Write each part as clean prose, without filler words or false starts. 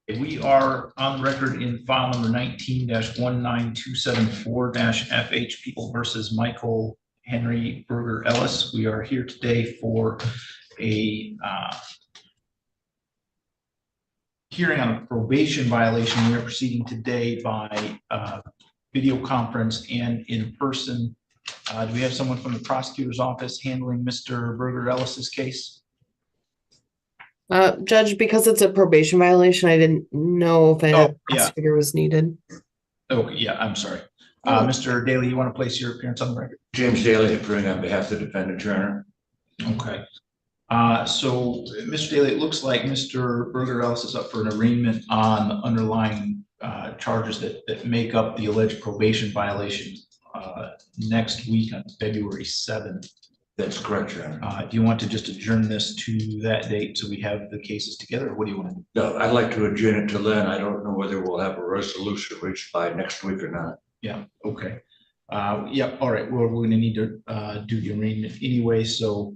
We are on the record in file number 19-19274-FH, People versus Michael Henry Berger Ellis. We are here today for a hearing on a probation violation. We are proceeding today by video conference and in person. Do we have someone from the prosecutor's office handling Mr. Berger Ellis's case? Judge, because it's a probation violation, I didn't know if a prosecutor was needed. Okay, yeah, I'm sorry. Mr. Daly, you want to place your appearance on the record? James Daly, appearing on behalf of the defendant, Your Honor. Okay. So, Mr. Daly, it looks like Mr. Berger Ellis is up for an arraignment on the underlying charges that make up the alleged probation violation next week on February 7th. That's correct, Your Honor. Do you want to just adjourn this to that date so we have the cases together, or what do you want to do? No, I'd like to adjourn it to then. I don't know whether we'll have a resolution reached by next week or not. Yeah, okay. Yeah, all right. Well, we're going to need to do the arraignment anyway. So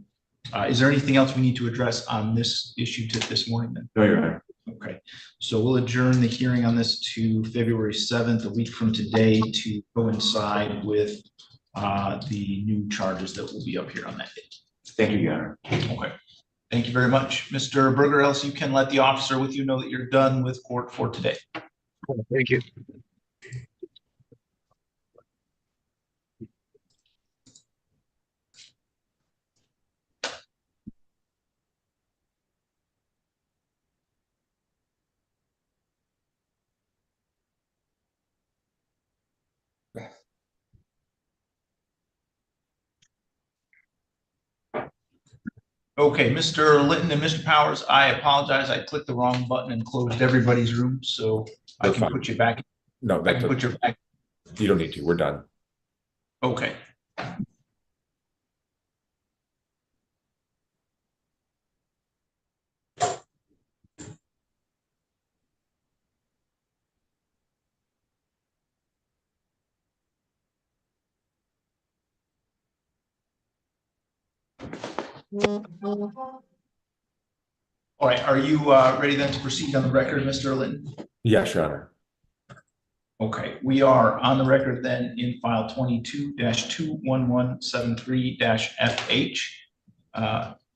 is there anything else we need to address on this issue this morning then? No, Your Honor. Okay, so we'll adjourn the hearing on this to February 7th, a week from today, to coincide with the new charges that will be up here on that date. Thank you, Your Honor. Okay, thank you very much. Mr. Berger Ellis, you can let the officer with you know that you're done with court for today. Thank you. Okay, Mr. Litton and Mr. Powers, I apologize. I clicked the wrong button and closed everybody's room, so I can put you back. No, I can put you back. You don't need to. We're done. Okay. All right, are you ready then to proceed on the record, Mr. Litton? Yes, Your Honor. Okay, we are on the record then in file 22-21173-FH,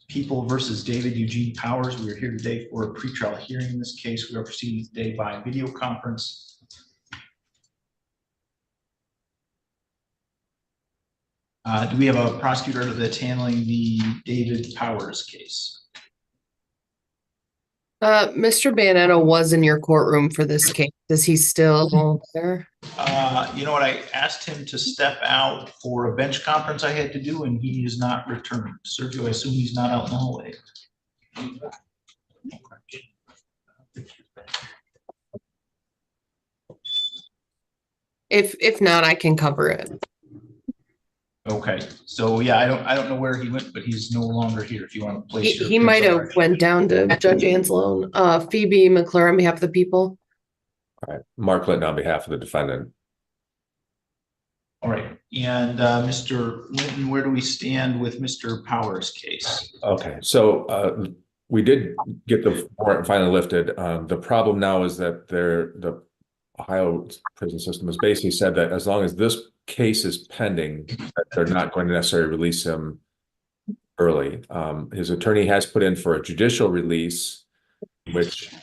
People versus David Eugene Powers. We are here today for a pretrial hearing in this case. We are proceeding today by video conference. Do we have a prosecutor that's handling the David Powers case? Mr. Bayonetto was in your courtroom for this case. Is he still there? You know what? I asked him to step out for a bench conference I had to do, and he is not returning. Sergio, I assume he's not out in the hallway. If not, I can cover it. Okay, so yeah, I don't know where he went, but he's no longer here. If you want to place He might have went down to Judge Anzalone. Phoebe McClure on behalf of the people. All right. Mark Litton on behalf of the defendant. All right, and Mr. Linton, where do we stand with Mr. Powers' case? Okay, so we did get the warrant finally lifted. The problem now is that the Ohio prison system has basically said that as long as this case is pending, that they're not going to necessarily release him early. His attorney has put in for a judicial release, which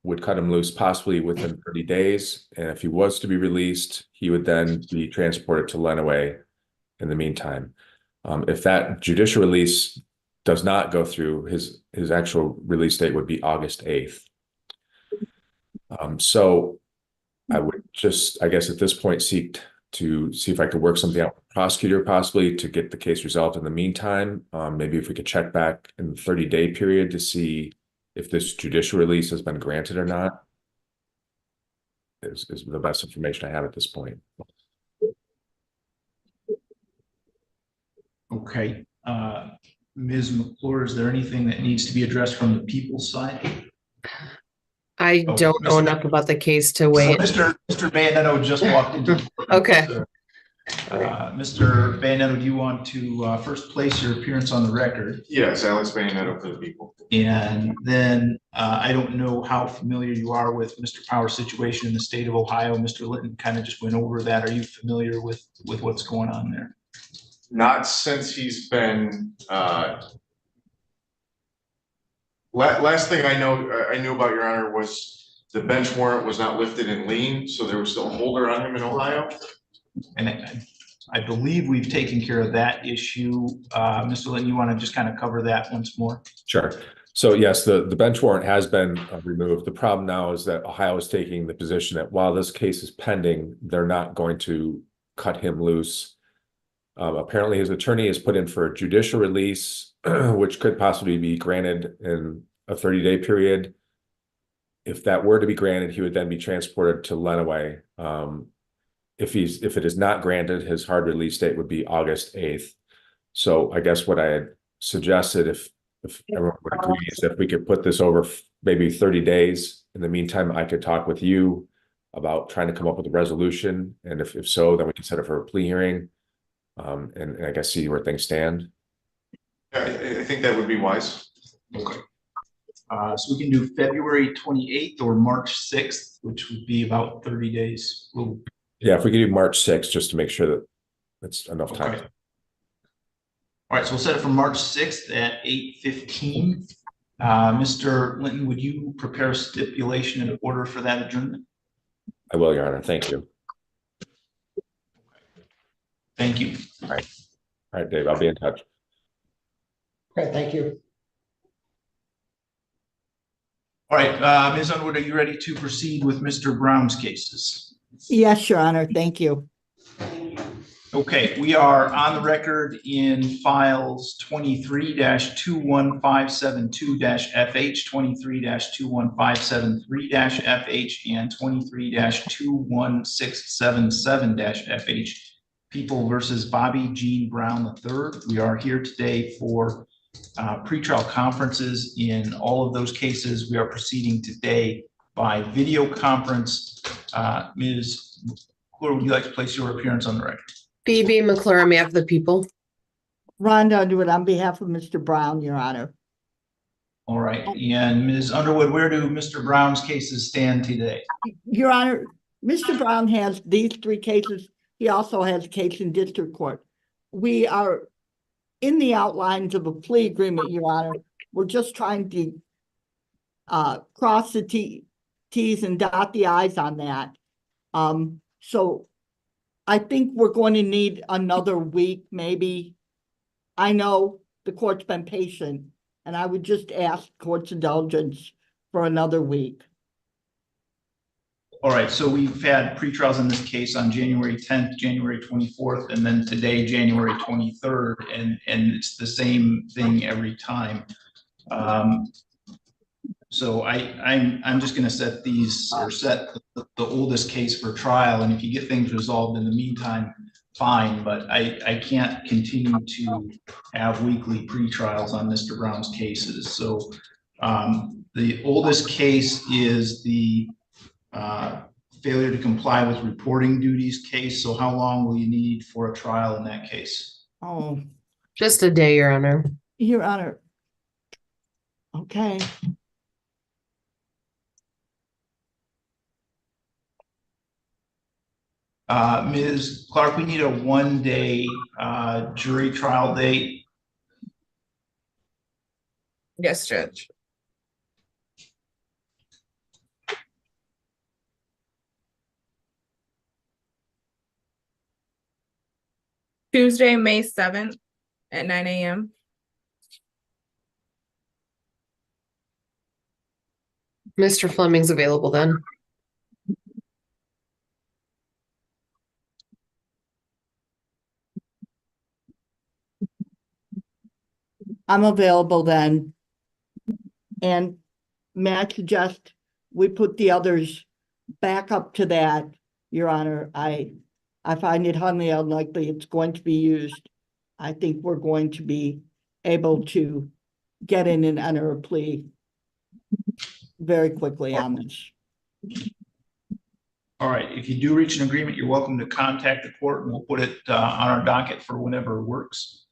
would cut him loose possibly within 30 days. And if he was to be released, he would then be transported to Lenawee in the meantime. If that judicial release does not go through, his actual release date would be August 8th. So I would just, I guess at this point, seek to see if I could work something out with the prosecutor possibly to get the case resolved in the meantime. Maybe if we could check back in the 30-day period to see if this judicial release has been granted or not is the best information I have at this point. Okay, Ms. McClure, is there anything that needs to be addressed from the people's side? I don't know enough about the case to weigh in. Mr. Bayonetto just walked into. Okay. Mr. Bayanetto, do you want to first place your appearance on the record? Yes, Alex Bayanetto for the people. And then I don't know how familiar you are with Mr. Power's situation in the state of Ohio. Mr. Litton kind of just went over that. Are you familiar with what's going on there? Not since he's been, last thing I knew about, Your Honor, was the bench warrant was not lifted in lien, so there was still a holder on him in Ohio. And I believe we've taken care of that issue. Mr. Litton, you want to just kind of cover that once more? Sure. So yes, the bench warrant has been removed. The problem now is that Ohio is taking the position that while this case is pending, they're not going to cut him loose. Apparently his attorney has put in for a judicial release, which could possibly be granted in a 30-day period. If that were to be granted, he would then be transported to Lenawee. If it is not granted, his hard release date would be August 8th. So I guess what I had suggested, if everyone would agree, is if we could put this over maybe 30 days. In the meantime, I could talk with you about trying to come up with a resolution. And if so, then we can set it for a plea hearing. And I guess see where things stand. I think that would be wise. Okay. So we can do February 28th or March 6th, which would be about 30 days. Yeah, if we could do March 6th, just to make sure that that's enough time. Okay. All right, so we'll set it for March 6th at 8:15. Mr. Linton, would you prepare a stipulation in order for that adjournment? I will, Your Honor. Thank you. Thank you. All right, Dave, I'll be in touch. Okay, thank you. All right, Ms. Underwood, are you ready to proceed with Mr. Brown's cases? Yes, Your Honor. Thank you. Okay, we are on the record in files 23-21572-FH, 23-21573-FH, and 23-21677-FH. People versus Bobby Jean Brown III. We are here today for pretrial conferences in all of those cases. We are proceeding today by video conference. Ms. McClure, would you like to place your appearance on the record? Phoebe McClure on behalf of the people. Rhonda Underwood on behalf of Mr. Brown, Your Honor. All right, and Ms. Underwood, where do Mr. Brown's cases stand today? Your Honor, Mr. Brown has these three cases. He also has a case in district court. We are in the outlines of a plea agreement, Your Honor. We're just trying to cross the T's and dot the I's on that. So I think we're going to need another week, maybe. I know the court's been patient, and I would just ask court's indulgence for another week. All right, so we've had pretrials in this case on January 10th, January 24th, and then today, January 23rd, and it's the same thing every time. So I'm just going to set these, or set the oldest case for trial, and if you get things resolved in the meantime, fine, but I can't continue to have weekly pretrials on Mr. Brown's cases. So the oldest case is the failure to comply with reporting duties case. So how long will you need for a trial in that case? Oh, Just a day, Your Honor. Your Honor. Okay. Ms. Clark, we need a one-day jury trial date. Yes, Judge. Tuesday, May 7th at 9 a.m. Mr. Fleming's available then. I'm available then. And may I suggest we put the others back up to that, Your Honor? I find it highly unlikely it's going to be used. I think we're going to be able to get in and enter a plea very quickly on this. All right, if you do reach an agreement, you're welcome to contact the court and we'll put it on our docket for whenever works.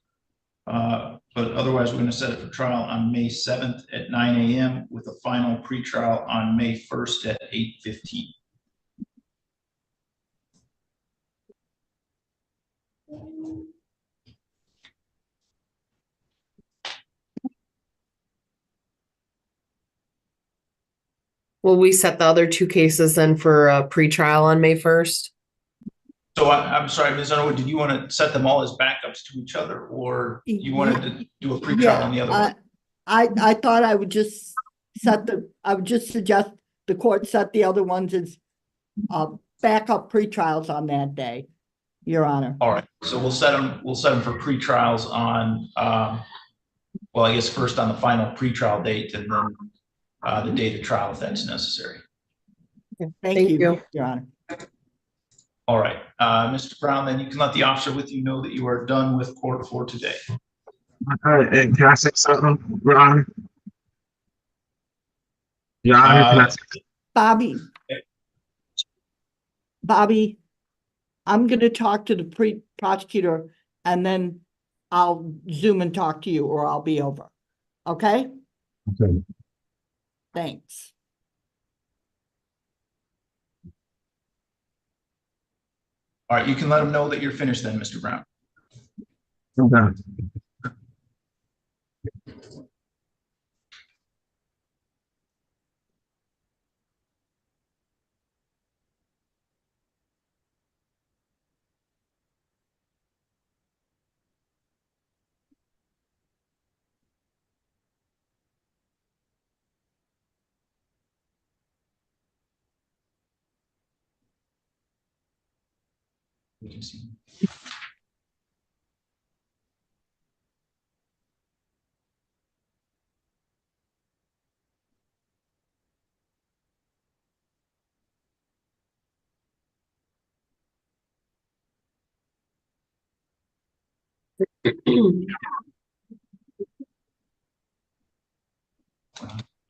But otherwise, we're going to set it for trial on May 7th at 9 a.m. with a final pretrial on May 1st at 8:15. Will we set the other two cases then for a pretrial on May 1st? So I'm sorry, Ms. Underwood, did you want to set them all as backups to each other, or you wanted to do a pretrial on the other one? I thought I would just suggest the court set the other ones as backup pretrials on that day, Your Honor. All right, so we'll set them for pretrials on, well, I guess first on the final pretrial date and then the date of trial if that's necessary. Thank you, Your Honor. All right, Mr. Brown, then you can let the officer with you know that you are done with court for today. All right, and can I say something, Your Honor? Your Honor, can I say Bobby, I'm gonna talk to the prosecutor and then I'll Zoom and talk to you or I'll be over. Okay? Okay. Thanks. All right, you can let them know that you're finished then, Mr. Brown. Okay. We can see.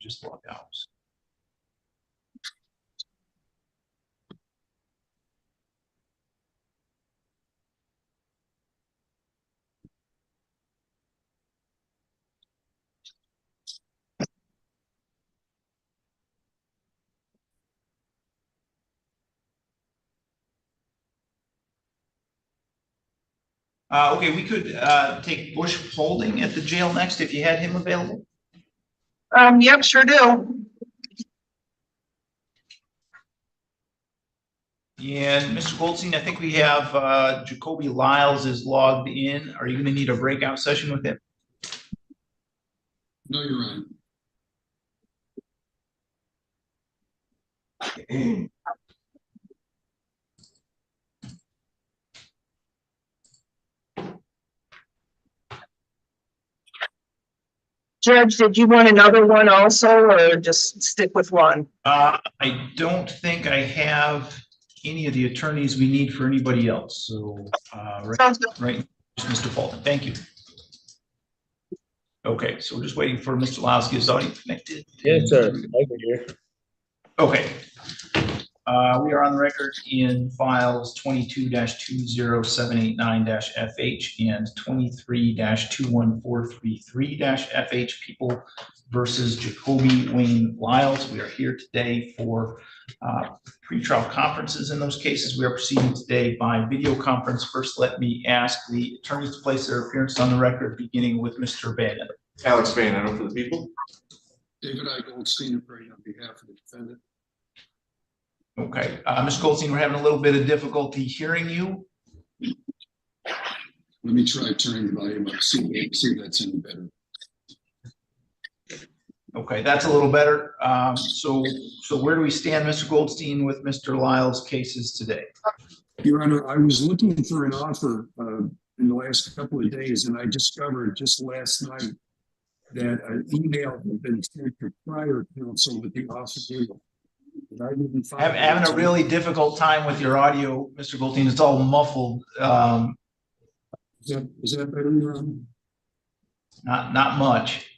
Just log out. Okay, we could take Bush Holding at the jail next if you had him available. Yep, sure do. And Mr. Goldstein, I think we have Jacoby Lyles is logged in. Are you going to need a breakout session with him? No, you're right. Judge, did you want another one also, or just stick with one? I don't think I have any of the attorneys we need for anybody else. So, right, Mr. Fulton, thank you. Okay, so we're just waiting for Mr. Lyles to get his audio connected. Yes, sir. I can hear. Okay. We are on the record in files 22-20789-FH and 23-21433-FH, People versus Jacoby Wayne Lyles. We are here today for pretrial conferences in those cases. We are proceeding today by video conference. First, let me ask the attorneys to place their appearance on the record, beginning with Mr. Bannon. Alex Bannon for the people. David I. Goldstein, appearing on behalf of the defendant. Okay, Mr. Goldstein, we're having a little bit of difficulty hearing you. Let me try turning the volume up, see if that's any better. Okay, that's a little better. So where do we stand, Mr. Goldstein, with Mr. Lyle's cases today? Your Honor, I was looking for an offer in the last couple of days, and I discovered just last night that an email had been sent to prior counsel with the offer. Having a really difficult time with your audio, Mr. Goldstein. It's all muffled. Is that better? Not much.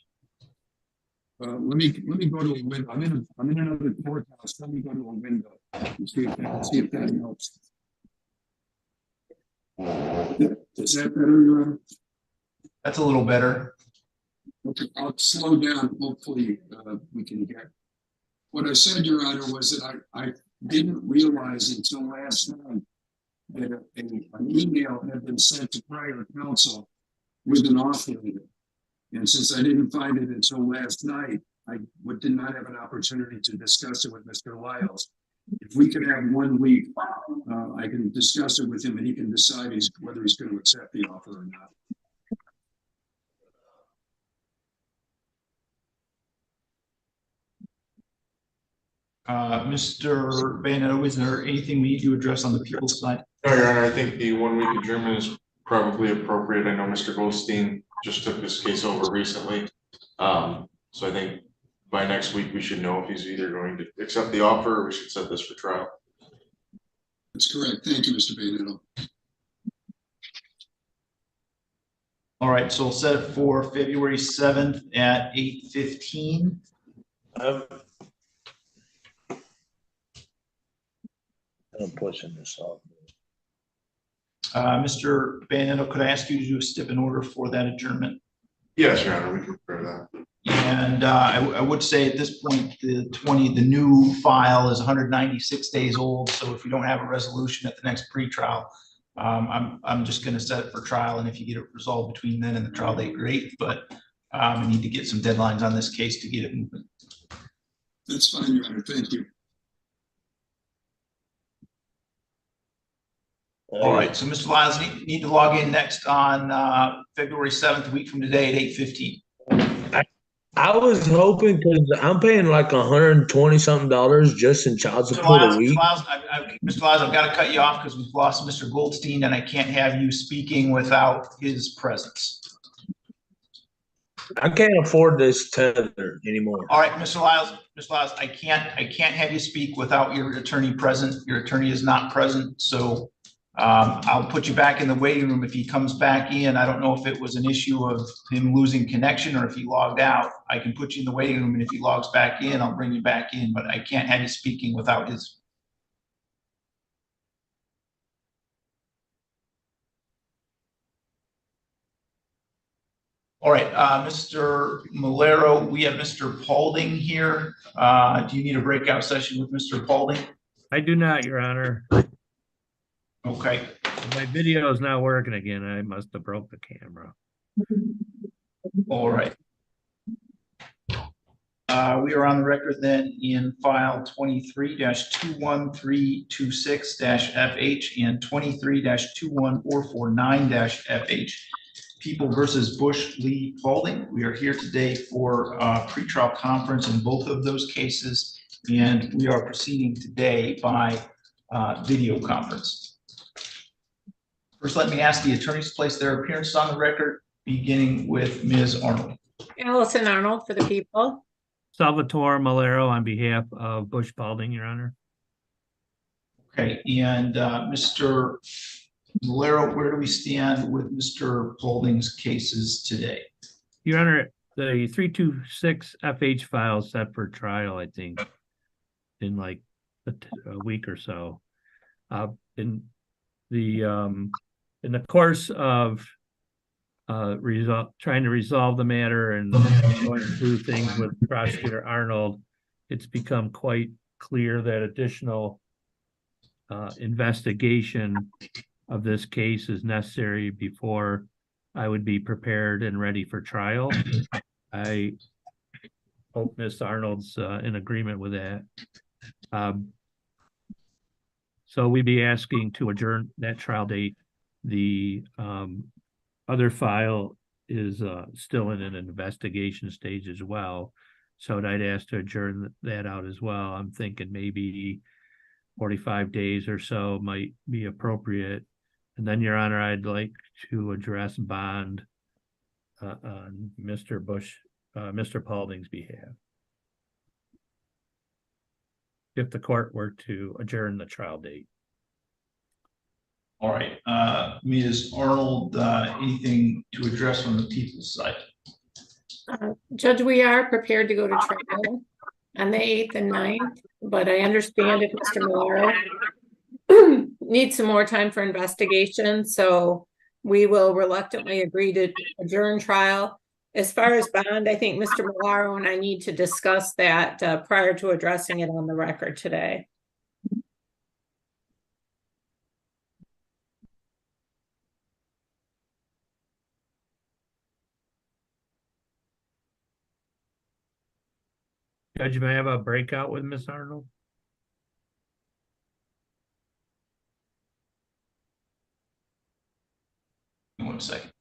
Let me go to a window. I'm in another courthouse. Let me go to a window and see if that helps. Is that better, Your Honor? That's a little better. Okay, I'll slow down. Hopefully, we can get. What I said, Your Honor, was that I didn't realize until last night that an email had been sent to prior counsel with an offer letter. And since I didn't find it until last night, I did not have an opportunity to discuss it with Mr. Lyles. If we could have 1 week, I can discuss it with him and he can decide whether he's going to accept the offer or not. Mr. Bayonet, is there anything we need to address on the people's side? No, Your Honor, I think the 1 week adjournment is probably appropriate. I know Mr. Goldstein just took this case over recently. So I think by next week, we should know if he's either going to accept the offer or we should set this for trial. That's correct. Thank you, Mr. Bayonet. All right, so we'll set it for February 7th at 8:15. I'm pushing this off. Mr. Bayonet, could I ask you to do a stip in order for that adjournment? Yes, Your Honor, we can prepare that. And I would say at this point, the new file is 196 days old. So if we don't have a resolution at the next pretrial, I'm just going to set it for trial. And if you get it resolved between then and the trial date, great. But we need to get some deadlines on this case to get it moving. That's fine, Your Honor. Thank you. All right, so Mr. Lyles, need to log in next on February 7th, a week from today at 8:15. I was hoping, because I'm paying like $120 something just in child support a week. Mr. Lyles, I've got to cut you off because we've lost Mr. Goldstein and I can't have you speaking without his presence. I can't afford this tether anymore. All right, Mr. Lyles, I can't have you speak without your attorney present. Your attorney is not present, so I'll put you back in the waiting room if he comes back in. I don't know if it was an issue of him losing connection or if he logged out. I can put you in the waiting room, and if he logs back in, I'll bring you back in, but I can't have you speaking without his. All right, Mr. Malero, we have Mr. Paulding here. Do you need a breakout session with Mr. Paulding? I do not, Your Honor. Okay. My video is not working again. I must have broke the camera. All right. We are on the record then in file 23-21326-FH and 23-21449-FH. People versus Bush Lee Paulding. We are here today for a pretrial conference in both of those cases, and we are proceeding today by video conference. First, let me ask the attorneys to place their appearances on the record, beginning with Ms. Arnold. Allison Arnold for the people. Salvatore Malero on behalf of Bush Paulding, Your Honor. Okay, and Mr. Malero, where do we stand with Mr. Paulding's cases today? Your Honor, the 326 FH file is set for trial, I think, in like a week or so. In the course of trying to resolve the matter and going through things with Prosecutor Arnold, it's become quite clear that additional investigation of this case is necessary before I would be prepared and ready for trial. I hope Ms. Arnold's in agreement with that. So we'd be asking to adjourn that trial date. The other file is still in an investigation stage as well. So I'd ask to adjourn that out as well. I'm thinking maybe 45 days or so might be appropriate. And then, Your Honor, I'd like to address bond on Mr. Paulding's behalf, if the court were to adjourn the trial date. All right, Ms. Arnold, anything to address on the people's side? Judge, we are prepared to go to trial on the 8th and 9th, but I understand if Mr. Malaro needs some more time for investigation, so we will reluctantly agree to adjourn trial. As far as bond, I think Mr. Malaro and I need to discuss that prior to addressing it on the record today. Judge, may I have a breakout with Miss Arnold? One second.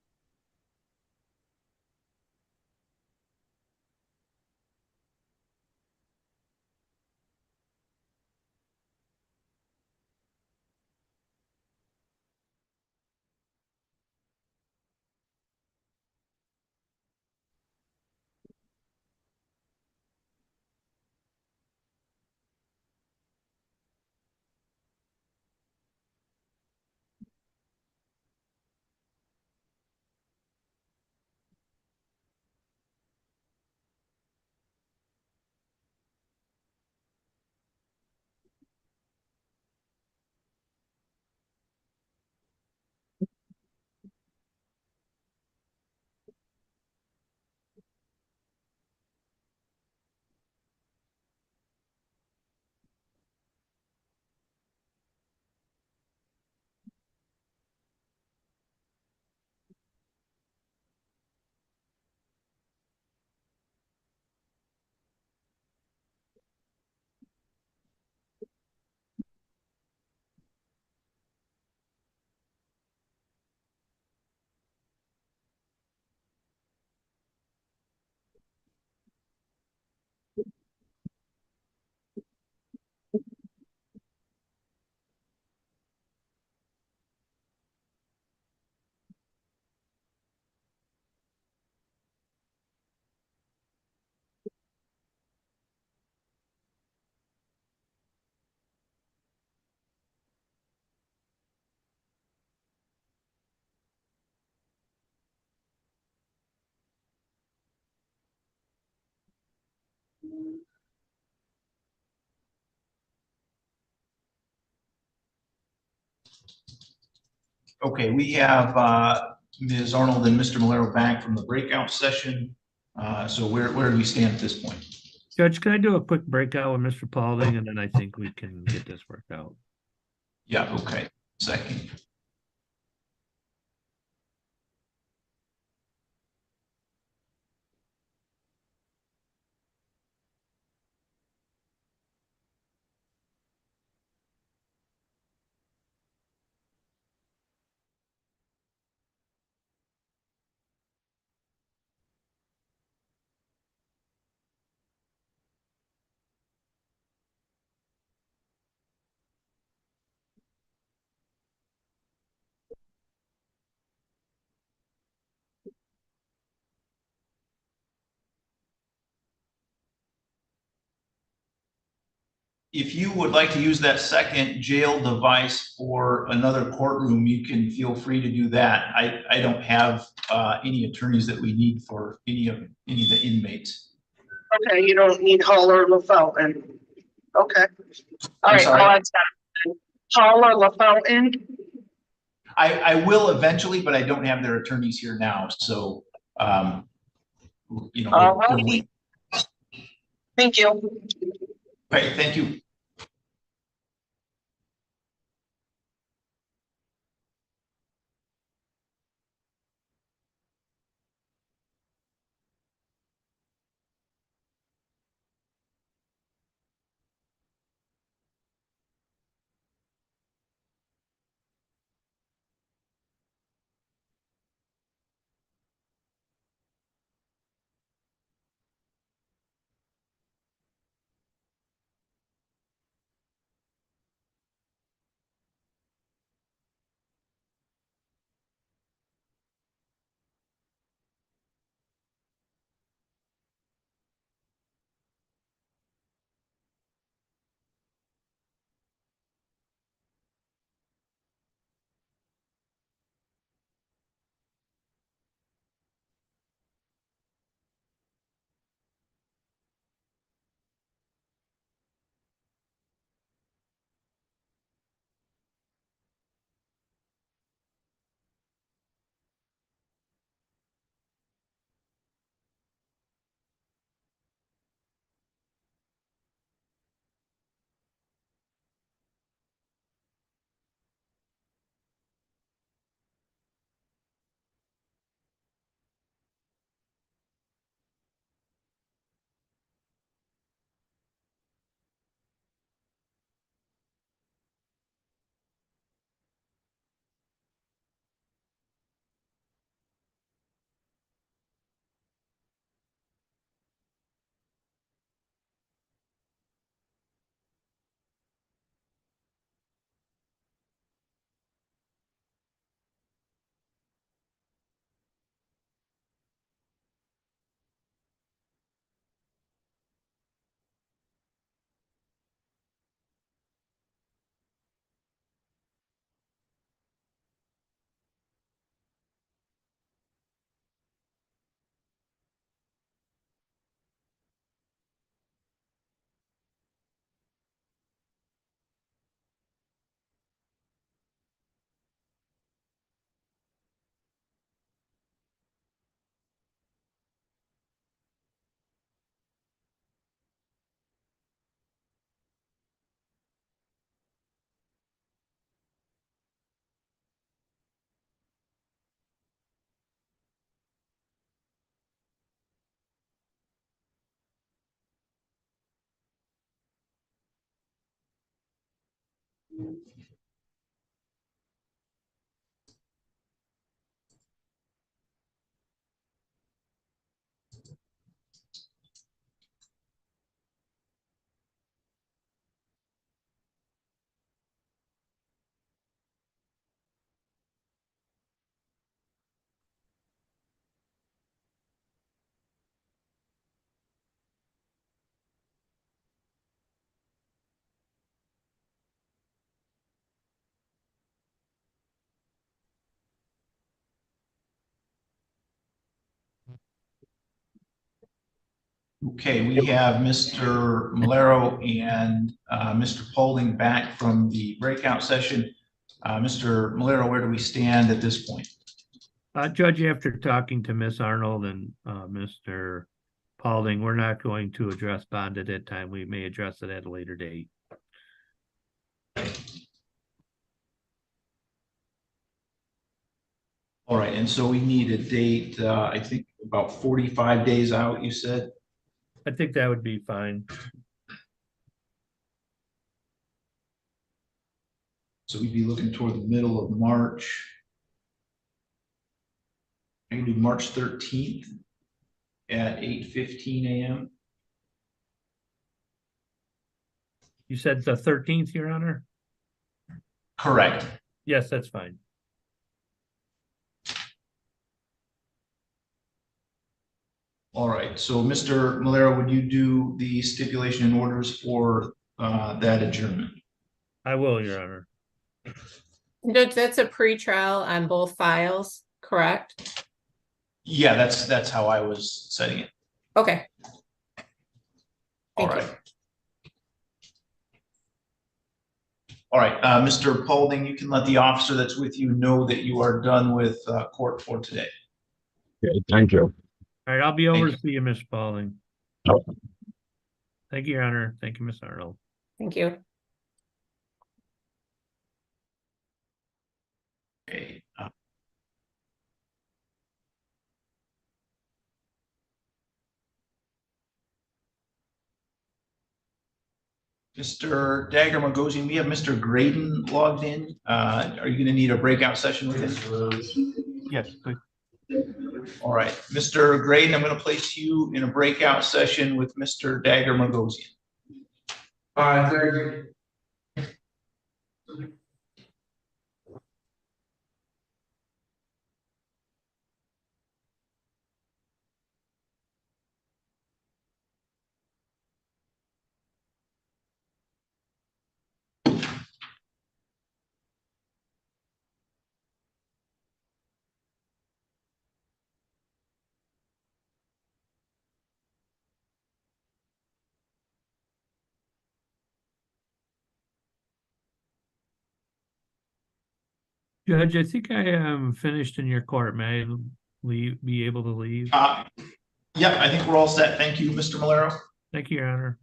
Okay, we have Ms. Arnold and Mr. Malero back from the breakout session. So where do we stand at this point? Judge, can I do a quick breakout with Mr. Paulding, and then I think we can get this worked out. Yeah, okay. Second. If you would like to of that second jail device for another courtroom, you can feel free to do that. I don't have any attorneys that we need for any of the inmates. Okay, you don't need Hall or LaFountain. Okay. All I'm right, sorry? I'll add that. Hall or LaFountain? I will eventually, but I don't have their attorneys here now, so you know. All righty. Thank you. Okay, thank you. Okay, we have Mr. Malero and Mr. Paulding back from the breakout session. Mr. Malero, where do we stand at this point? Judge, after talking to Miss Arnold and Mr. Paulding, we're not going to address bond at that time. We may address it at a later date. All right, and so we need a date, I think about 45 days out, you said? I think that would be fine. So we'd be looking toward the middle of March. I can do March 13th at 8:15 a.m. You said the 13th, Your Honor? Correct. Yes, that's fine. All right, so Mr. Malero, would you do the stipulation and orders for that adjournment? I will, Your Honor. That's a pretrial on both files, correct? Yeah, that's how I was setting it. Okay. All Thank you. right. All right, Mr. Paulding, you can let the officer that's with you know that you are done with court for today. Okay, thank you. All right, I'll be over to see you, Miss Paulding. Oh. Thank you, Your Honor. Thank you, Miss Arnold. Thank you. Okay. Mr. Dagger Magosian, we have Mr. Graydon logged in. Are you going to need a breakout session with him? Yes, good. All right, Mr. Graydon, I'm going to place you in a breakout session with Mr. Dagger Magosian. Thank you. Judge, I think I am finished in your court. May I leave, be able to leave? Yeah, I think we're all set. Thank you, Mr. Malero. Thank you, Your Honor.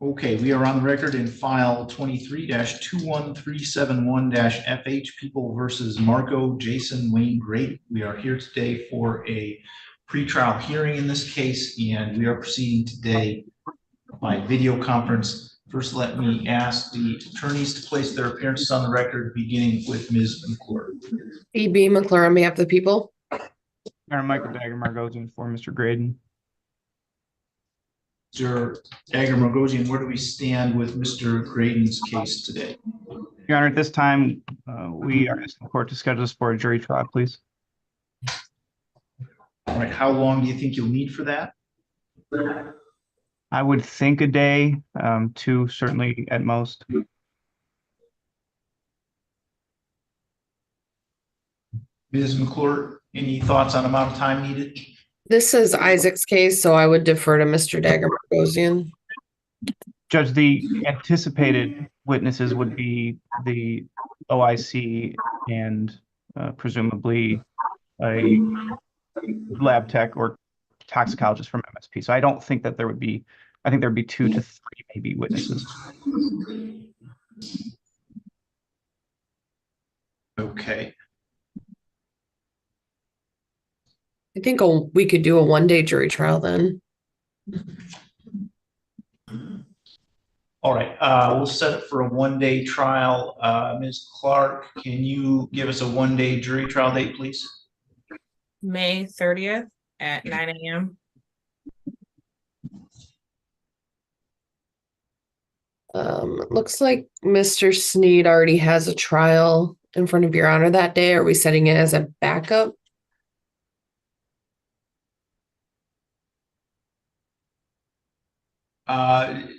Okay, we are on the record in file 23-21371-FH, People versus Marco Jason Wayne Grady. We are here today for a pretrial hearing in this case, and we are proceeding today by video conference. First, let me ask the attorneys to place their appearances on the record, beginning with Ms. McClure. E.B. McClure on behalf of the people. Michael Dagger goes in for Mr. Graydon. Mr. Dagger-Margosian, where do we stand with Mr. Graydon's case today? Your Honor, at this time, we are asking the court to schedule this for a jury trial, please. All right, how long do you think you'll need for that? I would think a day, 2 certainly at most. Ms. McClure, any thoughts on amount of time needed? This is Isaac's case, so I would defer to Mr. Dagger-Margosian. Judge, the anticipated witnesses would be the OIC and presumably a lab tech or toxicologist from MSP. So I don't think that there would be, I think there'd be 2 to 3 maybe witnesses. Okay. I think we could do a 1-day jury trial then. All right, we'll set it for a 1-day trial. Ms. Clark, can you give us a 1-day jury trial date, please? May 30th at 9 a.m. It looks like Mr. Sneed already has a trial in front of Your Honor that day. Are we setting it as a backup?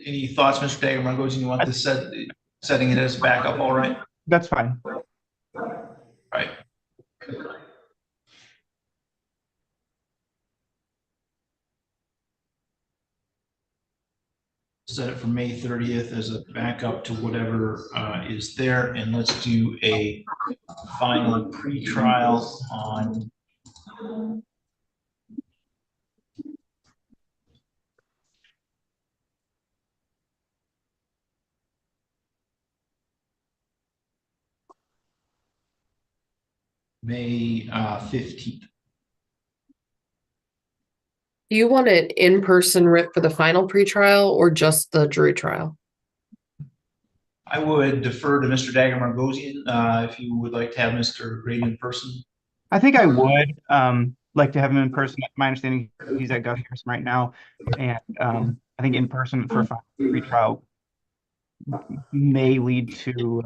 Any thoughts, Mr. Dagger-Margosian? You want this setting it as backup, all right? That's fine. All right. Set it for May 30th as a backup to whatever is there, and let's do a final pretrial on May 15th. Do you want an in-person writ for the final pretrial or just the jury trial? I would defer to Mr. Dagger-Margosian if you would like to have Mr. Grady in person. I think I would like to have him in person. My understanding, he's at Gus Harrison right now, and I think in person for a final pretrial may lead to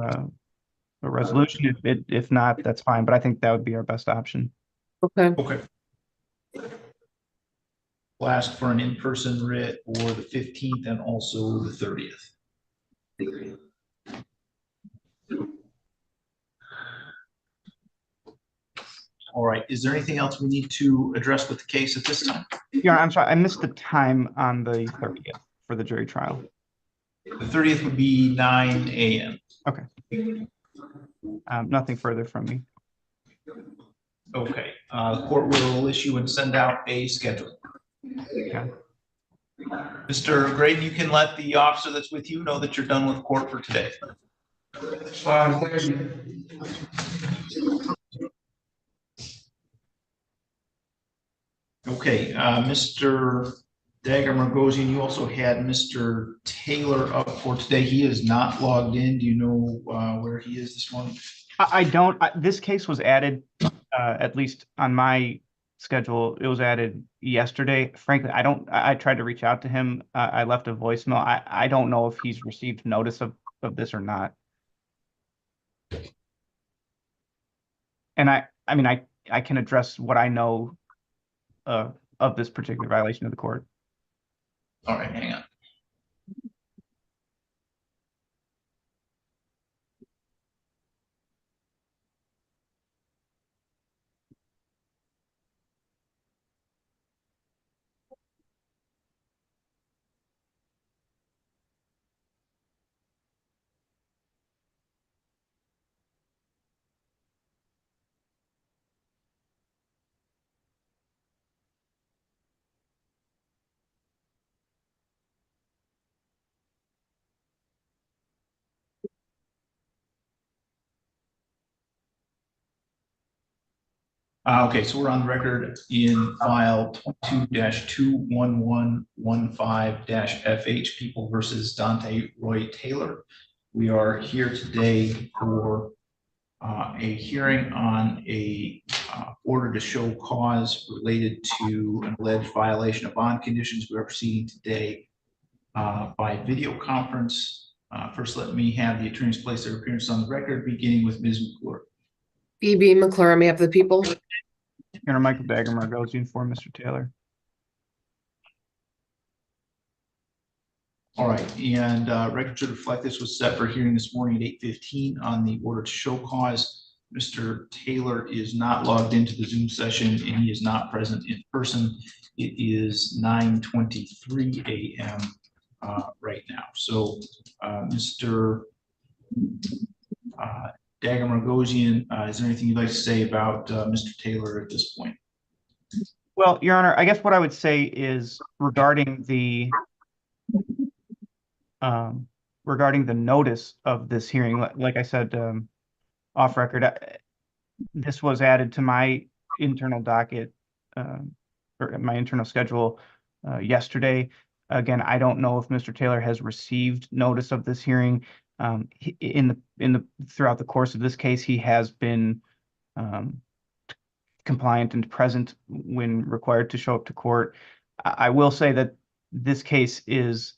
a resolution. If not, that's fine. But I think that would be our best option. Okay. Okay. We'll ask for an in-person writ for the 15th and also the 30th. All right, is there anything else we need to address with the case at this time? Yeah, I'm sorry, I missed the time on the 30th for the jury trial. The 30th would be 9 a.m. Okay. Nothing further from me. Okay, the court will issue and send out a schedule. Okay. Mr. Graydon, you can let the officer that's with you know that you're done with court for today. Thank you. Okay, Mr. Dagger-Margosian, you also had Mr. Taylor up for today. He is not logged in. Do you know where he is this morning? I don't. This case was added, at least on my schedule. It was added yesterday. Frankly, I don't. I tried to reach out to him. I left a voicemail. I don't know if he's received notice of this or not. And I mean, I can address what I know of of this particular violation of the court. All right, hang on. Okay, so we're on the record in file 22-21115-FH, People versus Dante Roy Taylor. We are here today for a hearing on a order to show cause related to an alleged violation of bond conditions. We are proceeding today by video conference. First, let me have the attorneys place their appearance on the record, beginning with Ms. McClure. BB McClure on behalf of the people. Your Honor, Michael Dagermer goes in for Mr. Taylor. All right, and record should reflect this was set for hearing this morning at 8:15 on the order to show cause. Mr. Taylor is not logged into the Zoom session and he is not present in person. It is 9:23 a.m. Right now. So Mr. Dagermer-Gosian, is there anything you'd like to say about Mr. Taylor at this point? Well, Your Honor, I guess what I would say is regarding the notice of this hearing, like I said, off record, this was added to my internal docket or my internal schedule yesterday. Again, I don't know if Mr. Taylor has received notice of this hearing. Throughout the course of this case, he has been compliant and present when required to show up to court. I will say that this case is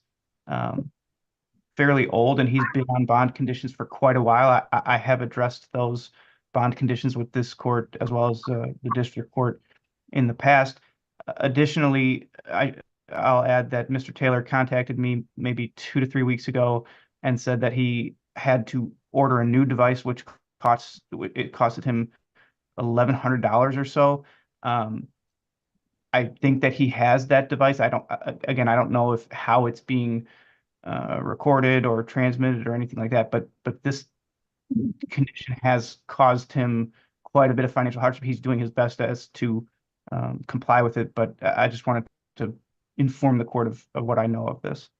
fairly old and he's been on bond conditions for quite a while. I have addressed those bond conditions with this court as well as the district court in the past. Additionally, I'll add that Mr. Taylor contacted me maybe 2 to 3 weeks ago and said that he had to order a new device, which costed him $1,100 or so. I think that he has that device. I don't know how it's being recorded or transmitted or anything like that, but this condition has caused him quite a bit of financial hardship. He's doing his best as to comply with it, but I just wanted to inform the court of what I know of this.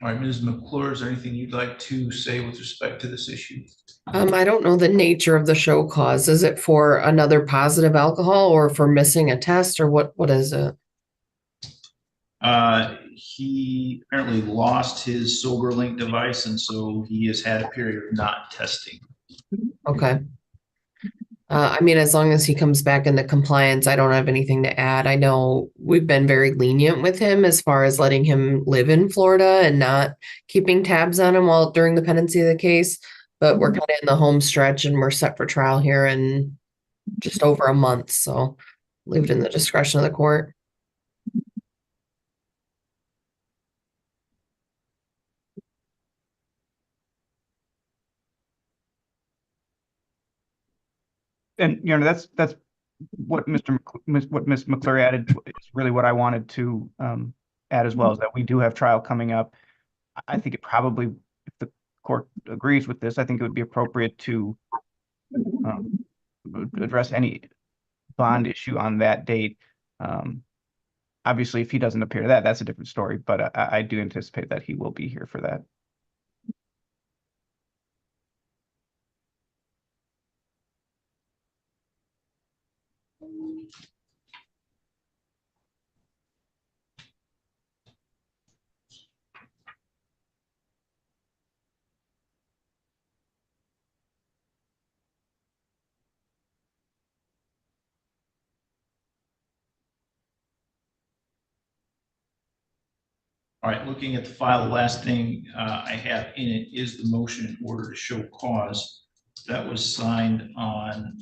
All right, Ms. McClure, is there anything you'd like to say with respect to this issue? I don't know the nature of the show cause. Is it for another positive alcohol or for missing a test or what is it? He apparently lost his SoberLink device, and so he has had a period of not testing. Okay. I mean, as long as he comes back into compliance, I don't have anything to add. I know we've been very lenient with him as far as letting him live in Florida and not keeping tabs on him while during the pendency of the case. But we're kind of in the home stretch and we're set for trial here in just over a month. So leave it in the discretion of the court. And Your Honor, that's what Ms. McClure added is really what I wanted to add as well, is that we do have trial coming up. I think it probably, if the court agrees with this, I think it would be appropriate to address any bond issue on that date. Obviously, if he doesn't appear to that's a different story, but I do anticipate that he will be here for that. All right, looking at the file, the last thing I have in it is the motion in order to show cause. That was signed on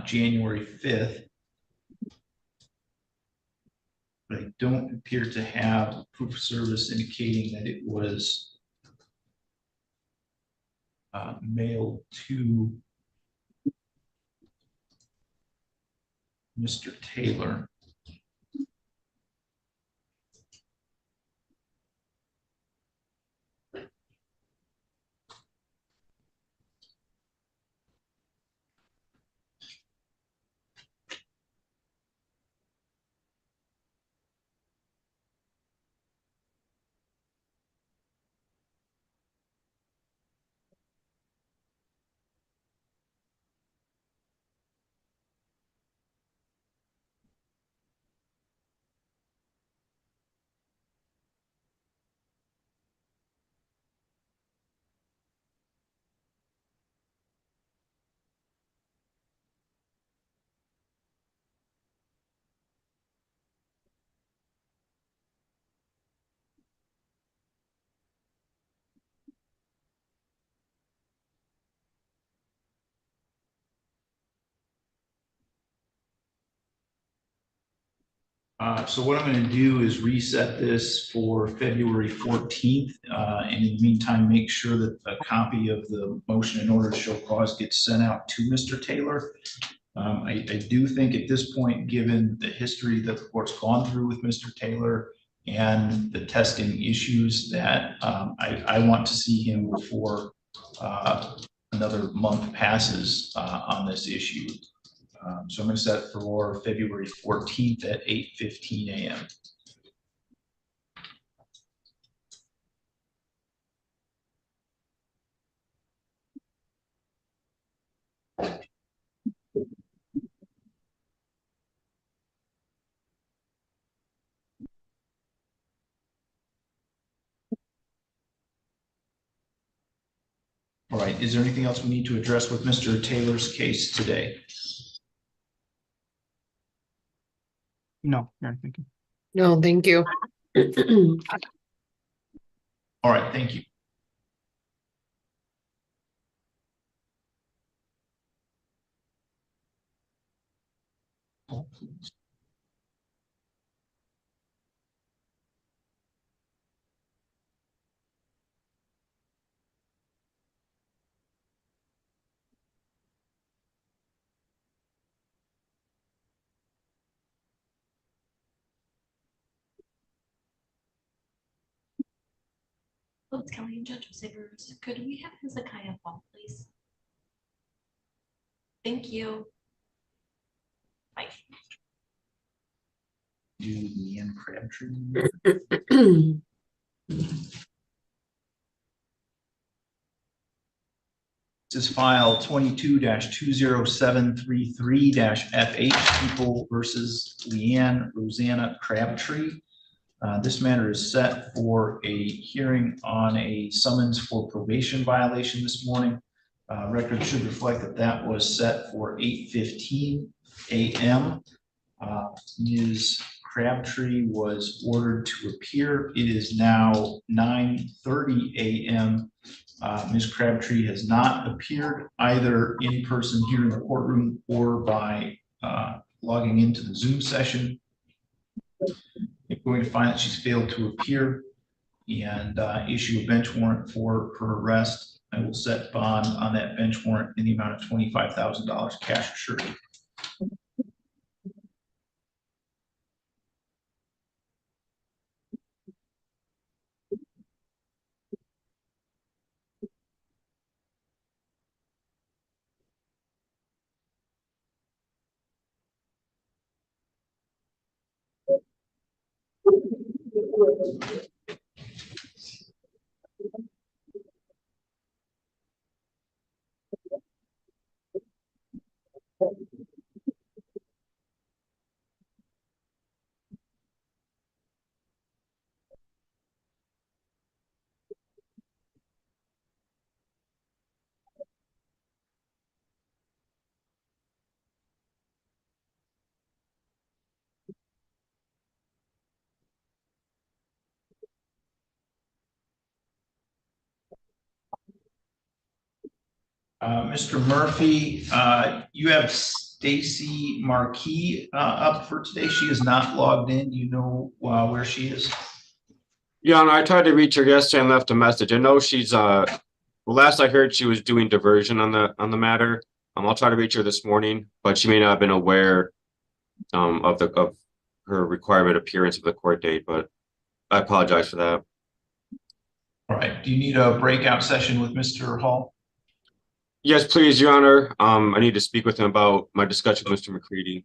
January 5th. But I don't appear to have proof of service indicating that it was mailed to Mr. Taylor. So what I'm going to do is reset this for February 14th. And in the meantime, make sure that a copy of the motion in order to show cause gets sent out to Mr. Taylor. I do think at this point, given the history that the court's gone through with Mr. Taylor and the testing issues, that I want to see him before another month passes on this issue. So I'm going to set it for February 14th at 8:15 a.m. All right, is there anything else we need to address with Mr. Taylor's case today? No, thank you. No, thank you. All right, thank you. Oh, it's Kelly and Judge Savers. Could we have Hezekiah Fall, please? Thank you. Bye. Do Leanne Crabtree. This is file 22-20733-FH, People versus Leanne Rosanna Crabtree. This matter is set for a hearing on a summons for probation violation this morning. Record should reflect that that was set for 8:15 a.m. Ms. Crabtree was ordered to appear. It is now 9:30 a.m. Ms. Crabtree has not appeared either in person here in the courtroom or by logging into the Zoom session. If we're going to find that she's failed to appear and issue a bench warrant for her arrest, I will set bond on that bench warrant in the amount of $25,000 cash or surety. Mr. Murphy, you have Stacy Marquis up for today. She is not logged in. You know where she is? Yeah, and I tried to reach her yesterday and left a message. I know she's well, last I heard she was doing diversion on the matter. I'll try to reach her this morning, but she may not have been aware of her requirement appearance of the court date, but I apologize for that. All right. Do you need a breakout session with Mr. Hall? Yes, please, Your Honor. I need to speak with him about my discussion with Mr. McCready.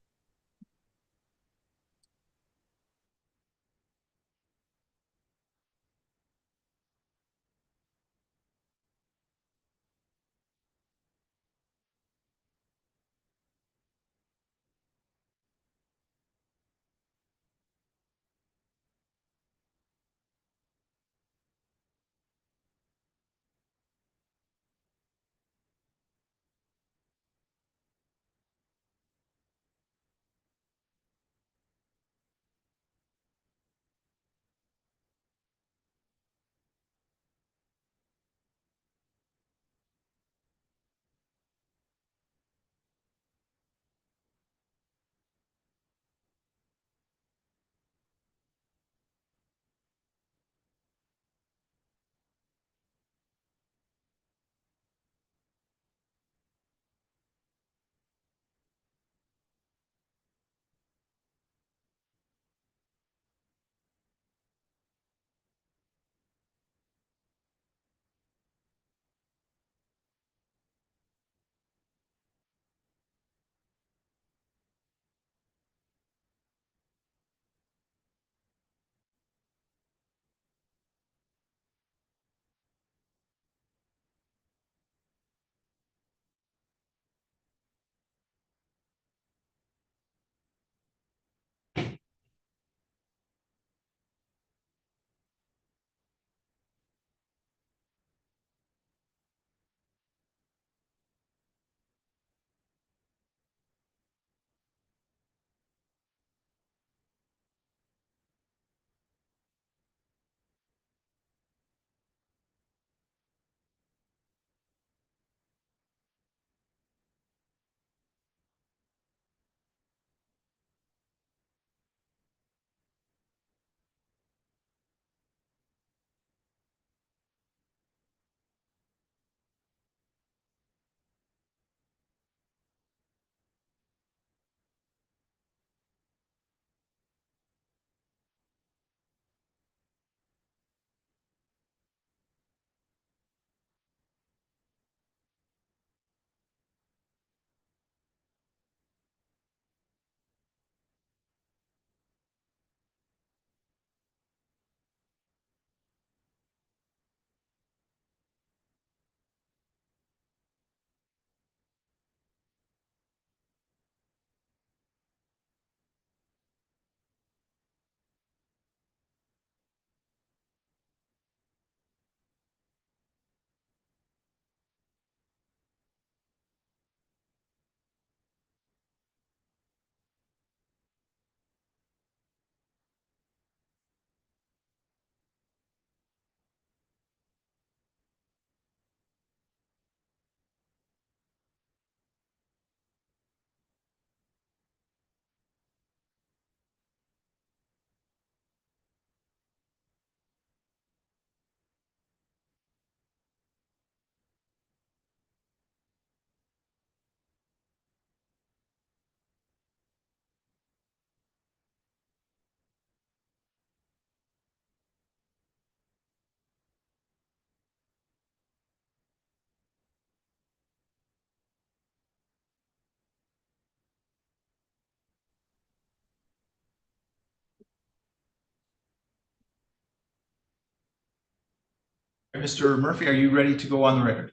Mr. Murphy, are you ready to go on the record?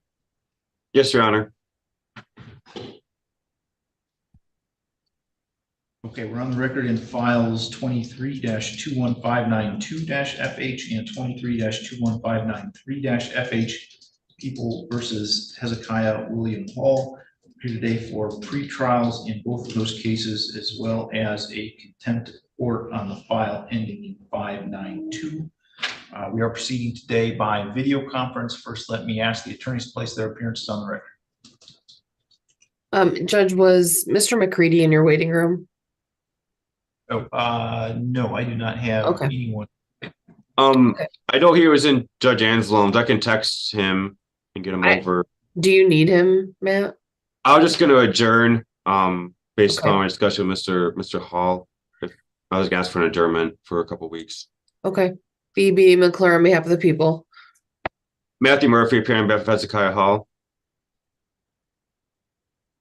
Yes, Your Honor. Okay, we're on the record in files 23-21592-FH and 23-21593-FH. People versus Hezekiah William Hall. Here today for pre-trials in both of those cases, as well as a contempt of court on the file ending in 592. We are proceeding today by video conference. First, let me ask the attorneys to place their appearances on the record. Judge, was Mr. McCready in your waiting room? Oh, no, I do not have Okay. anyone. I know he was in Judge Anselm's. I can text him and get him over. Do you need him, Matt? I was just gonna adjourn, based Okay. upon my discussion with Mr. Hall. If I was gonna ask for an adjournment for a couple weeks. Okay. BB McClure on behalf of the people. Matthew Murphy appearing on behalf of Hezekiah Hall.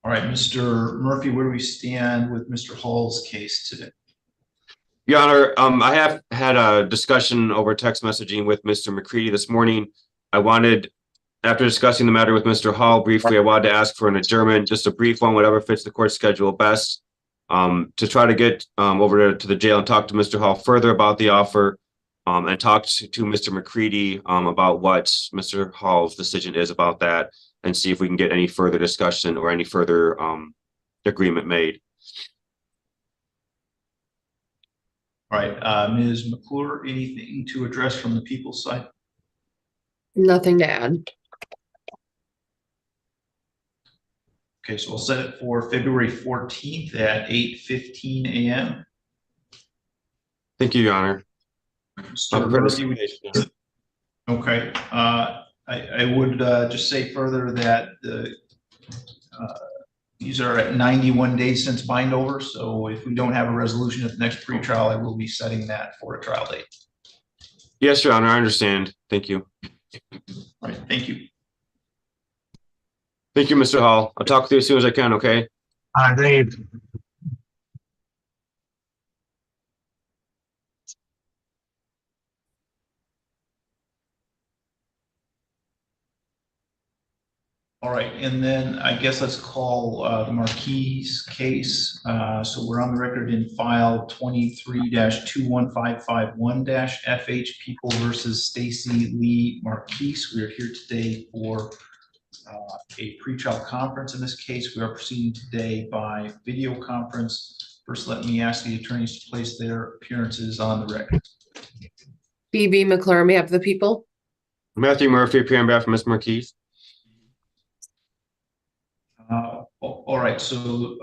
All right, Mr. Murphy, where do we stand with Mr. Hall's case today? Your Honor, I have had a discussion over text messaging with Mr. McCready this morning. After discussing the matter with Mr. Hall briefly, I wanted to ask for an adjournment, just a brief one, whatever fits the court schedule best, to try to get over to the jail and talk to Mr. Hall further about the offer, and talk to Mr. McCready about what Mr. Hall's decision is about that, and see if we can get any further discussion or any further agreement made. All right, Ms. McClure, anything to address from the people's side? Nothing to add. Okay, so we'll set it for February 14th at 8:15 a.m. Thank you, Your Honor. Mr. Murphy, okay, I would just say further that these are at 91 days since bind over, so if we don't have a resolution at the next pretrial, I will be setting that for a trial date. Yes, Your Honor, I understand. Thank you. All right, thank you. Thank you, Mr. Hall. I'll talk to you as soon as I can, okay? Dave. All right, and then I guess let's call the Marquis case. So we're on the record in file 23-21551-FH People versus Stacy Lee Marquis. We are here today for a pretrial conference. In this case, we are proceeding today by video conference. First, let me ask the attorneys to place their appearances on the record. BB McClure on behalf of the people. Matthew Murphy appearing on behalf of Ms. Marquis. All right, so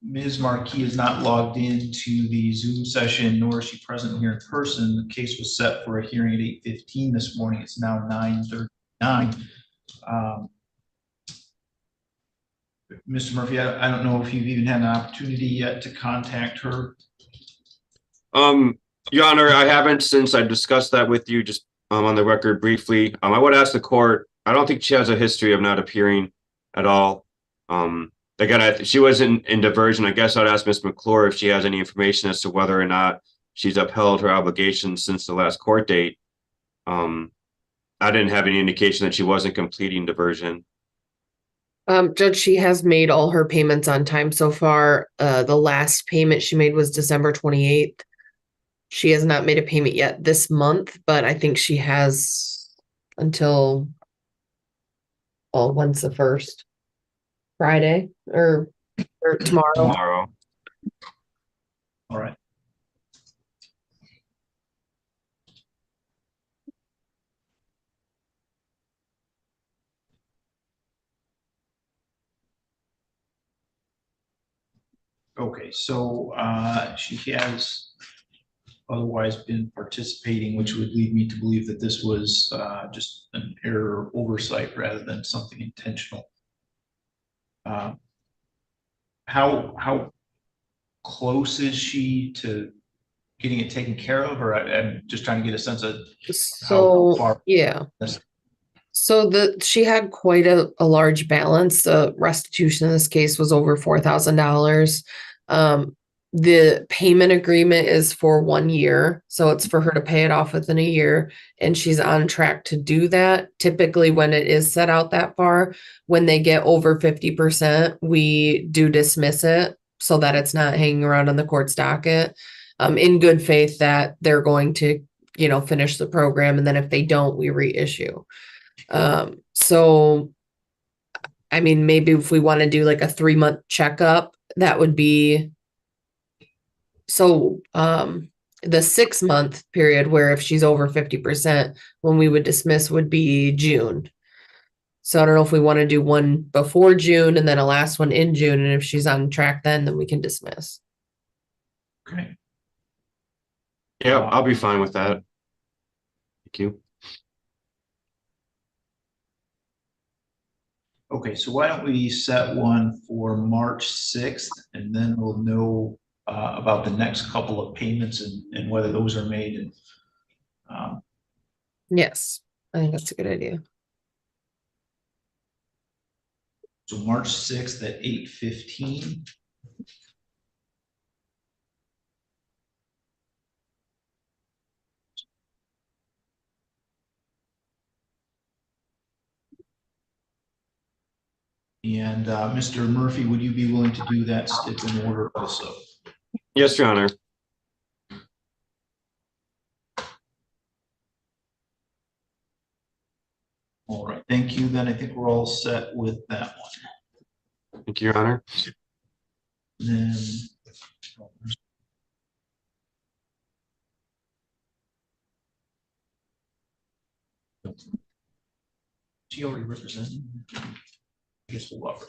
Ms. Marquis is not logged into the Zoom session, nor is she present here in person. The case was set for a hearing at 8:15 this morning. It's now 9:39. Mr. Murphy, I don't know if you've even had an opportunity yet to contact her. Your Honor, I haven't, since I discussed that with you just on the record briefly. I would ask the court, I don't think she has a history of not appearing at all. Again, she was in diversion. I guess I'd ask Ms. McClure if she has any information as to whether or not she's upheld her obligations since the last court date. I didn't have any indication that she wasn't completing diversion. Judge, she has made all her payments on time so far. The last payment she made was December 28th. She has not made a payment yet this month, but I think she has until, well, when's the first? Friday or tomorrow? Tomorrow. All right. Okay, so she has otherwise been participating, which would lead me to believe that this was just an error or oversight rather than something intentional. How close is she to getting it taken care of, or I'm just trying to get a sense of how far? Yeah. So she had quite a large balance. The restitution in this case was over $4,000. The payment agreement is for 1 year, so it's for her to pay it off within a year, and she's on track to do that. Typically, when it is set out that far, when they get over 50%, we do dismiss it so that it's not hanging around on the court's docket, in good faith that they're going to, finish the program, and then if they don't, we reissue. So, I mean, maybe if we want to do like a 3-month checkup, that would be. So, the 6-month period where if she's over 50%, when we would dismiss would be June. So I don't know if we want to do one before June and then a last one in June, and if she's on track then we can dismiss. Okay. Yeah, I'll be fine with that. Thank you. Okay, so why don't we set one for March 6th, and then we'll know about the next couple of payments and whether those are made. And Yes, I think that's a good idea. so March 6th at 8:15. And Mr. Murphy, would you be willing to do that step in order also? Yes, Your Honor. All right, thank you. Then I think we're all set with that one. Thank you, Your Honor. Then she already represented. I guess we'll offer.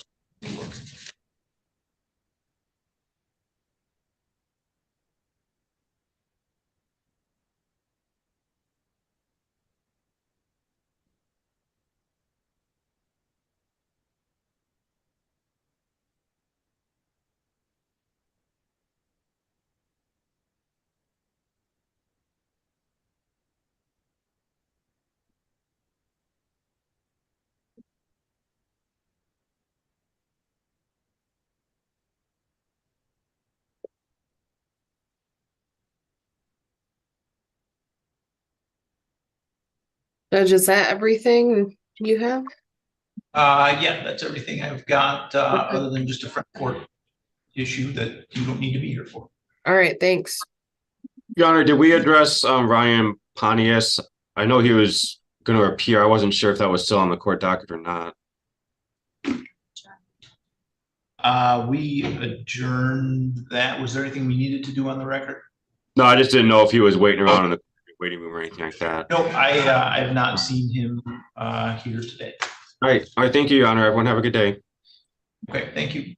Judge, is that everything you have? Yeah, that's everything I've got, other than just a front court issue that you don't need to be here for. All right, thanks. Your Honor, did we address Ryan Pontius? I know he was going to appear. I wasn't sure if that was still on the court docket or not. We adjourned that. Was there anything we needed to do on the record? No, I just didn't know if he was waiting around in the waiting room or anything like that. No, I have not seen him here today. All right. Thank you, Your Honor. Everyone have a good day. Okay, thank you.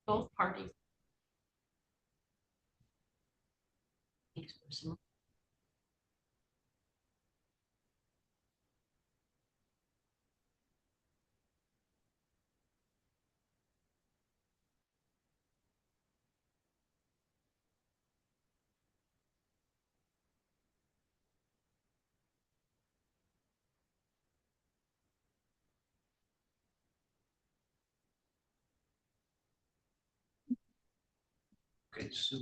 Both parties. Okay, so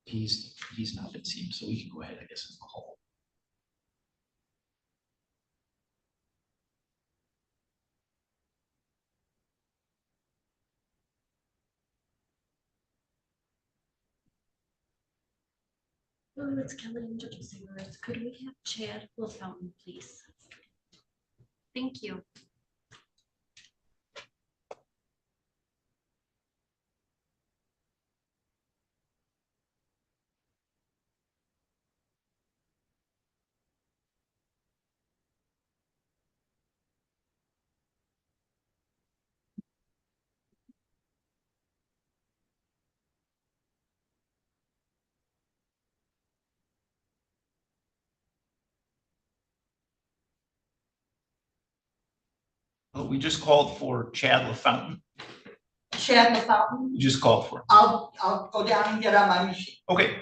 he's not been seen, so we can go ahead, I guess, and call. Oh, it's Kelly and Judge Cigarettes. Could we have Chad LaFountain, please? Thank you. We just called for Chad LaFountain. Chad LaFountain, You just called for him. I'll go down and get on my machine. Okay.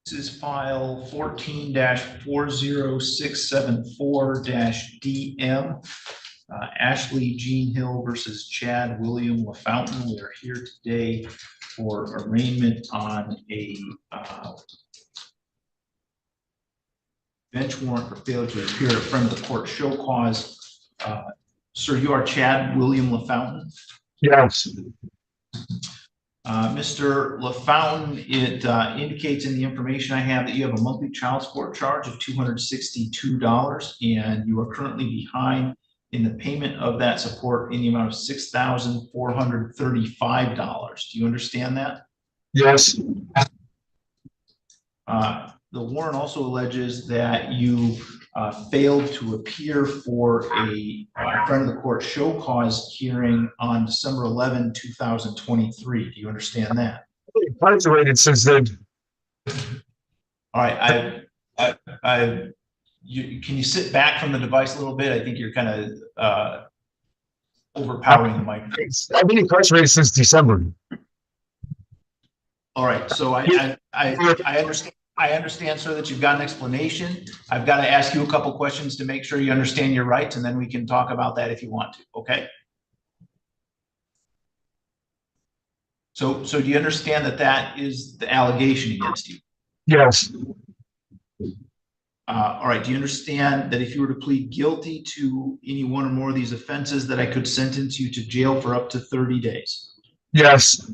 This is file 14-40674-DM. Ashley Jean Hill versus Chad William LaFountain. We are here today for arraignment on a bench warrant for failure to appear in front of the court show cause. Sir, you are Chad William LaFountain? Yes. Mr. LaFountain, it indicates in the information I have that you have a monthly child support charge of $262, and you are currently behind in the payment of that support in the amount of $6,435. Do you understand that? Yes. The warrant also alleges that you failed to appear for a front of the court show cause hearing on December 11, 2023. Do you understand that? Incarcerated since then. All right, can you sit back from the device a little bit? I think you're kind of overpowering the microphone. I've been incarcerated since December. All right, so I understand. I understand, sir, that you've got an explanation. I've got to ask you a couple questions to make sure you understand your rights, and then we can talk about that if you want to, okay? So do you understand that that is the allegation against you? Yes. All right, do you understand that if you were to plead guilty to any one or more of these offenses that I could sentence you to jail for up to 30 days? Yes.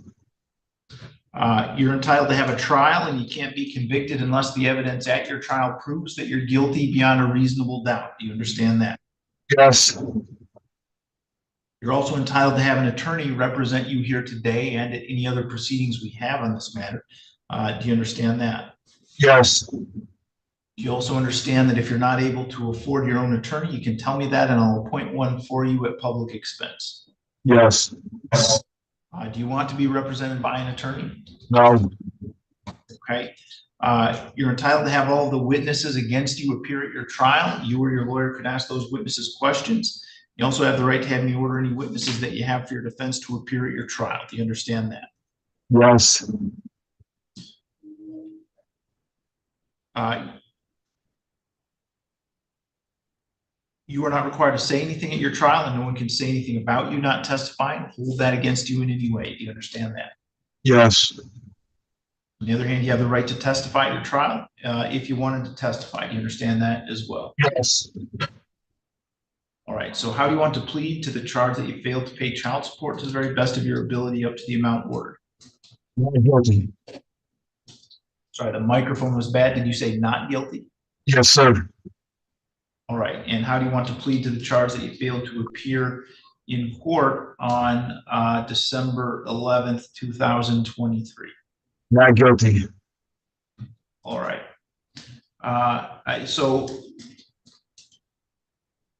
You're entitled to have a trial, and you can't be convicted unless the evidence at your trial proves that you're guilty beyond a reasonable doubt. Do you understand that? Yes. You're also entitled to have an attorney represent you here today and at any other proceedings we have on this matter. Do you understand that? Yes. Do you also understand that if you're not able to afford your own attorney, you can tell me that and I'll appoint one for you at public expense? Yes. Do you want to be represented by an attorney? No. Okay. You're entitled to have all of the witnesses against you appear at your trial. You or your lawyer could ask those witnesses questions. You also have the right to have me order any witnesses that you have for your defense to appear at your trial. Do you understand that? Yes. You are not required to say anything at your trial, and no one can say anything about you not testifying, hold that against you in any way. Do you understand that? Yes. On the other hand, you have the right to testify at your trial if you wanted to testify. Do you understand that as well? Yes. All right, so how do you want to plead to the charge that you failed to pay child support to the very best of your ability up to the amount ordered? Not guilty. Sorry, the microphone was bad. Did you say not guilty? Yes, sir. All right, and how do you want to plead to the charge that you failed to appear in court on December 11th, 2023? Not guilty. All right. So,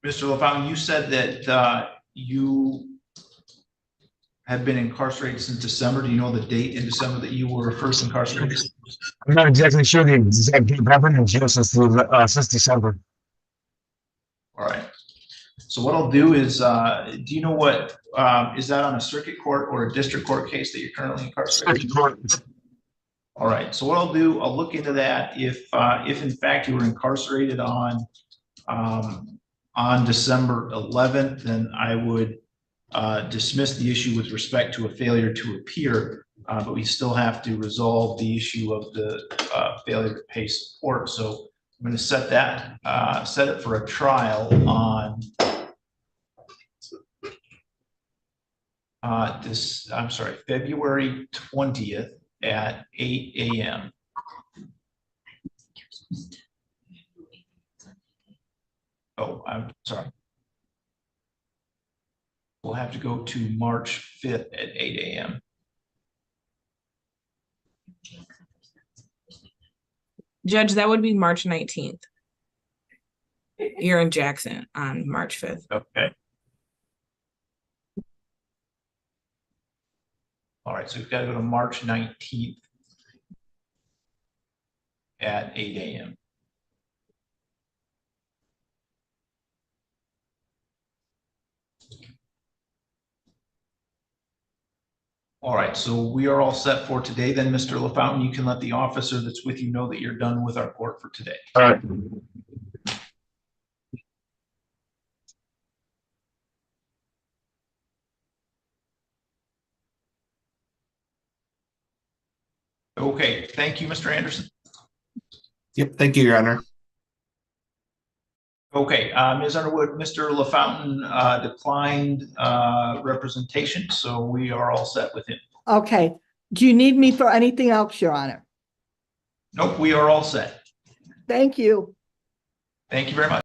Mr. LaFountain, you said that you have been incarcerated since December. Do you know the date in December that you were first incarcerated? I'm not exactly sure the exact date. I've been in jail since December. All right. So what I'll do is, do you know what, is that on a circuit court or a district court case that you're currently incarcerated? All right, so what I'll do, I'll look into that. If in fact you were incarcerated on December 11th, then I would dismiss the issue with respect to a failure to appear, but we still have to resolve the issue of the failure to pay support. So I'm going to set it for a trial on February 20th at 8 a.m. Oh, I'm sorry. We'll have to go to March 5th at 8 a.m. Judge, that would be March 19th. You're in Jackson on March 5th. Okay. All right, so we've got to go to March 19th at 8 a.m. All right, so we are all set for today. Then, Mr. LaFountain, you can let the officer that's with you know that you're done with our court for today. All right. Okay, thank you, Mr. Anderson. Yep, thank you, Your Honor. Okay, Ms. Underwood, Mr. LaFountain declined representation, so we are all set with him. Okay. Do you need me for anything else, Your Honor? Nope, we are all set. Thank you. Thank you very much.